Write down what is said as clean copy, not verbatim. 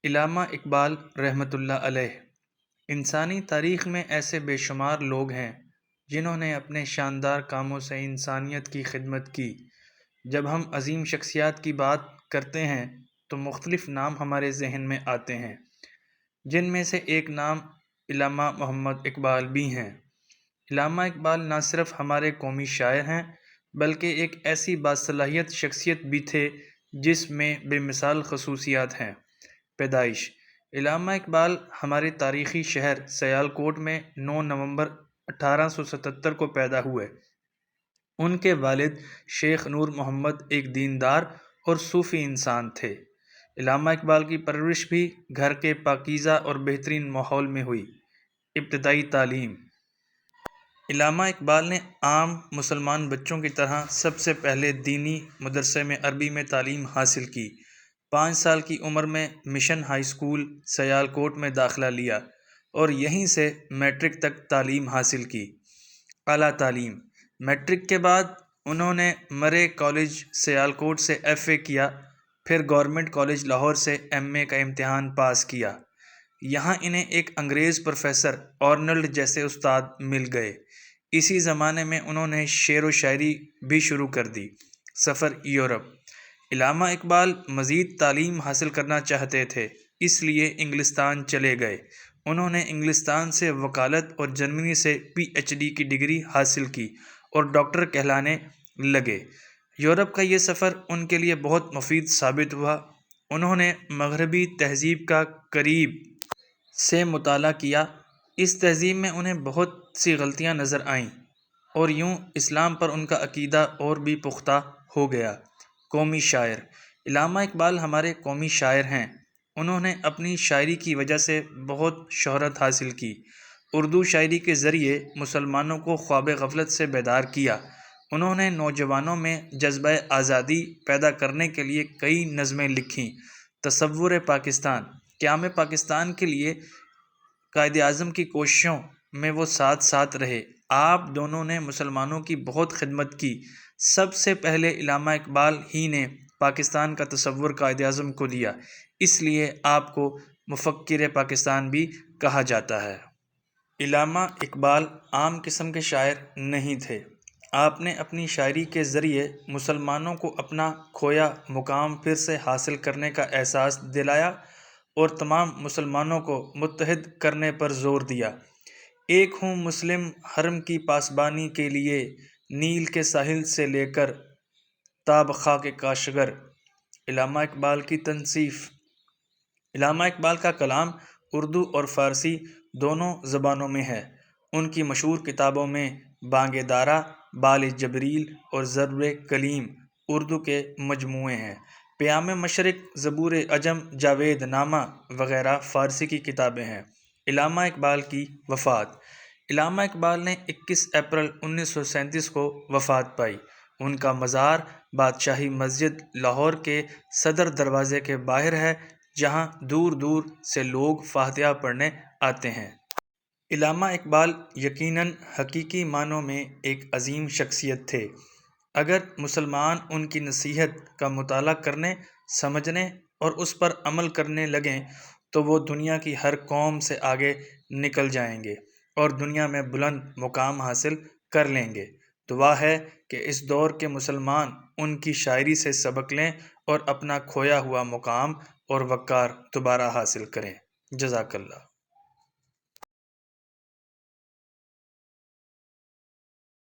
علامہ اقبال رحمۃ اللہ علیہ۔ انسانی تاریخ میں ایسے بے شمار لوگ ہیں جنہوں نے اپنے شاندار کاموں سے انسانیت کی خدمت کی۔ جب ہم عظیم شخصیات کی بات کرتے ہیں تو مختلف نام ہمارے ذہن میں آتے ہیں، جن میں سے ایک نام علامہ محمد اقبال بھی ہیں۔ علامہ اقبال نہ صرف ہمارے قومی شاعر ہیں بلکہ ایک ایسی باصلاحیت شخصیت بھی تھے جس میں بے مثال خصوصیات ہیں۔ پیدائش: علامہ اقبال ہمارے تاریخی شہر سیالکوٹ میں 9 نومبر 1877 کو پیدا ہوئے۔ ان کے والد شیخ نور محمد ایک دیندار اور صوفی انسان تھے۔ علامہ اقبال کی پرورش بھی گھر کے پاکیزہ اور بہترین ماحول میں ہوئی۔ ابتدائی تعلیم: علامہ اقبال نے عام مسلمان بچوں کی طرح سب سے پہلے دینی مدرسے میں عربی میں تعلیم حاصل کی۔ 5 سال کی عمر میں مشن ہائی اسکول سیالکوٹ میں داخلہ لیا اور یہیں سے میٹرک تک تعلیم حاصل کی۔ اعلیٰ تعلیم: میٹرک کے بعد انہوں نے مرے کالج سیالکوٹ سے FA کیا، پھر گورنمنٹ کالج لاہور سے MA کا امتحان پاس کیا۔ یہاں انہیں ایک انگریز پروفیسر آرنلڈ جیسے استاد مل گئے۔ اسی زمانے میں انہوں نے شعر و شاعری بھی شروع کر دی۔ سفر یورپ: علامہ اقبال مزید تعلیم حاصل کرنا چاہتے تھے، اس لیے انگلستان چلے گئے۔ انہوں نے انگلستان سے وکالت اور جرمنی سے PhD کی ڈگری حاصل کی اور ڈاکٹر کہلانے لگے۔ یورپ کا یہ سفر ان کے لیے بہت مفید ثابت ہوا۔ انہوں نے مغربی تہذیب کا قریب سے مطالعہ کیا۔ اس تہذیب میں انہیں بہت سی غلطیاں نظر آئیں اور یوں اسلام پر ان کا عقیدہ اور بھی پختہ ہو گیا۔ قومی شاعر: علامہ اقبال ہمارے قومی شاعر ہیں۔ انہوں نے اپنی شاعری کی وجہ سے بہت شہرت حاصل کی۔ اردو شاعری کے ذریعے مسلمانوں کو خواب غفلت سے بیدار کیا۔ انہوں نے نوجوانوں میں جذبہ آزادی پیدا کرنے کے لیے کئی نظمیں لکھیں۔ تصور پاکستان: قیام پاکستان کے لیے قائد اعظم کی کوششوں میں وہ ساتھ رہے۔ آپ دونوں نے مسلمانوں کی بہت خدمت کی۔ سب سے پہلے علامہ اقبال ہی نے پاکستان کا تصور قائد اعظم کو دیا، اس لیے آپ کو مفکر پاکستان بھی کہا جاتا ہے۔ علامہ اقبال عام قسم کے شاعر نہیں تھے۔ آپ نے اپنی شاعری کے ذریعے مسلمانوں کو اپنا کھویا مقام پھر سے حاصل کرنے کا احساس دلایا اور تمام مسلمانوں کو متحد کرنے پر زور دیا۔ ایک ہوں مسلم حرم کی پاسبانی کے لیے، نیل کے ساحل سے لے کر تا بخاک کاشغر۔ علامہ اقبال کی تصنیف: علامہ اقبال کا کلام اردو اور فارسی دونوں زبانوں میں ہے۔ ان کی مشہور کتابوں میں بانگ دارا، بال جبریل اور ضرب کلیم اردو کے مجموعے ہیں۔ پیام مشرق، زبور عجم، جاوید نامہ وغیرہ فارسی کی کتابیں ہیں۔ علامہ اقبال کی وفات: علامہ اقبال نے 21 اپریل 1937 کو وفات پائی۔ ان کا مزار بادشاہی مسجد لاہور کے صدر دروازے کے باہر ہے، جہاں دور دور سے لوگ فاتحہ پڑھنے آتے ہیں۔ علامہ اقبال یقیناً حقیقی معنوں میں ایک عظیم شخصیت تھے۔ اگر مسلمان ان کی نصیحت کا مطالعہ کرنے، سمجھنے اور اس پر عمل کرنے لگیں تو وہ دنیا کی ہر قوم سے آگے نکل جائیں گے اور دنیا میں بلند مقام حاصل کر لیں گے۔ دعا ہے کہ اس دور کے مسلمان ان کی شاعری سے سبق لیں اور اپنا کھویا ہوا مقام اور وقار دوبارہ حاصل کریں۔ جزاک اللہ۔